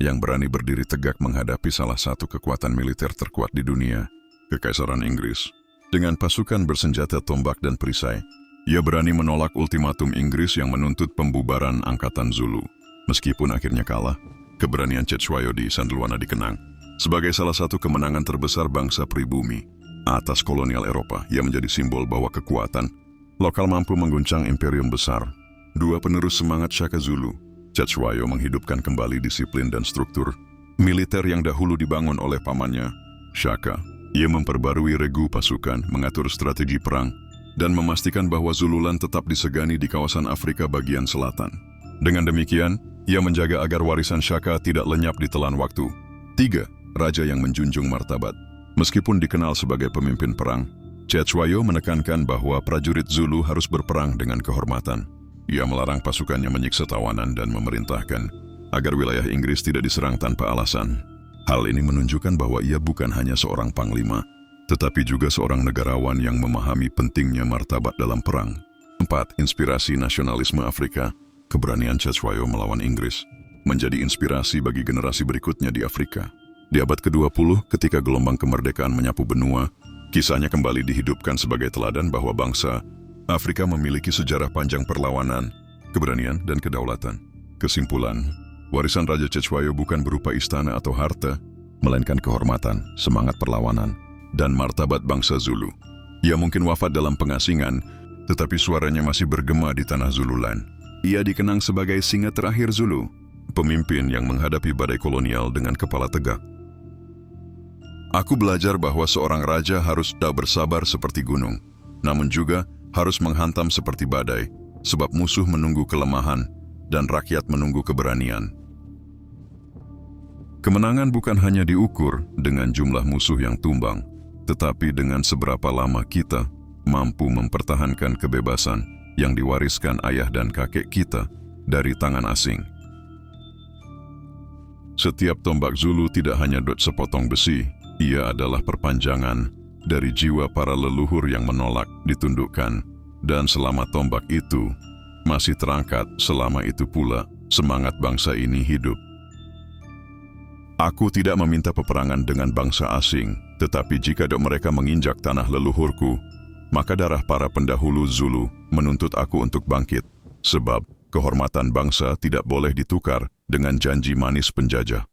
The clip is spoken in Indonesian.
yang berani berdiri tegak menghadapi salah satu kekuatan militer terkuat di dunia, Kekaisaran Inggris. Dengan pasukan bersenjata tombak dan perisai, ia berani menolak ultimatum Inggris yang menuntut pembubaran Angkatan Zulu. Meskipun akhirnya kalah, keberanian Cetshwayo di Sandaluwana dikenang sebagai salah satu kemenangan terbesar bangsa pribumi atas kolonial Eropa. Ia menjadi simbol bahwa kekuatan lokal mampu mengguncang imperium besar. Dua penerus semangat Shaka Zulu, Cetshwayo menghidupkan kembali disiplin dan struktur militer yang dahulu dibangun oleh pamannya, Shaka. Ia memperbarui regu pasukan, mengatur strategi perang, dan memastikan bahwa Zululand tetap disegani di kawasan Afrika bagian selatan. Dengan demikian, ia menjaga agar warisan Shaka tidak lenyap di telan waktu. 3. Raja yang menjunjung martabat. Meskipun dikenal sebagai pemimpin perang, Cetshwayo menekankan bahwa prajurit Zulu harus berperang dengan kehormatan. Ia melarang pasukannya menyiksa tawanan dan memerintahkan agar wilayah Inggris tidak diserang tanpa alasan. Hal ini menunjukkan bahwa ia bukan hanya seorang panglima, tetapi juga seorang negarawan yang memahami pentingnya martabat dalam perang. 4. Inspirasi nasionalisme Afrika. Keberanian Cetshwayo melawan Inggris menjadi inspirasi bagi generasi berikutnya di Afrika. Di abad ke-20, ketika gelombang kemerdekaan menyapu benua, kisahnya kembali dihidupkan sebagai teladan bahwa bangsa Afrika memiliki sejarah panjang perlawanan, keberanian, dan kedaulatan. Kesimpulan, warisan Raja Cetshwayo bukan berupa istana atau harta, melainkan kehormatan, semangat perlawanan, dan martabat bangsa Zulu. Ia mungkin wafat dalam pengasingan, tetapi suaranya masih bergema di tanah Zululand. Ia dikenang sebagai singa terakhir Zulu, pemimpin yang menghadapi badai kolonial dengan kepala tegak. Aku belajar bahwa seorang raja harus tak bersabar seperti gunung, namun juga harus menghantam seperti badai, sebab musuh menunggu kelemahan dan rakyat menunggu keberanian. Kemenangan bukan hanya diukur dengan jumlah musuh yang tumbang, tetapi dengan seberapa lama kita mampu mempertahankan kebebasan yang diwariskan ayah dan kakek kita dari tangan asing. Setiap tombak Zulu tidak hanya sepotong besi, ia adalah perpanjangan dari jiwa para leluhur yang menolak ditundukkan, dan selama tombak itu masih terangkat, selama itu pula semangat bangsa ini hidup. Aku tidak meminta peperangan dengan bangsa asing, tetapi jika mereka menginjak tanah leluhurku, maka darah para pendahulu Zulu menuntut aku untuk bangkit, sebab kehormatan bangsa tidak boleh ditukar dengan janji manis penjajah.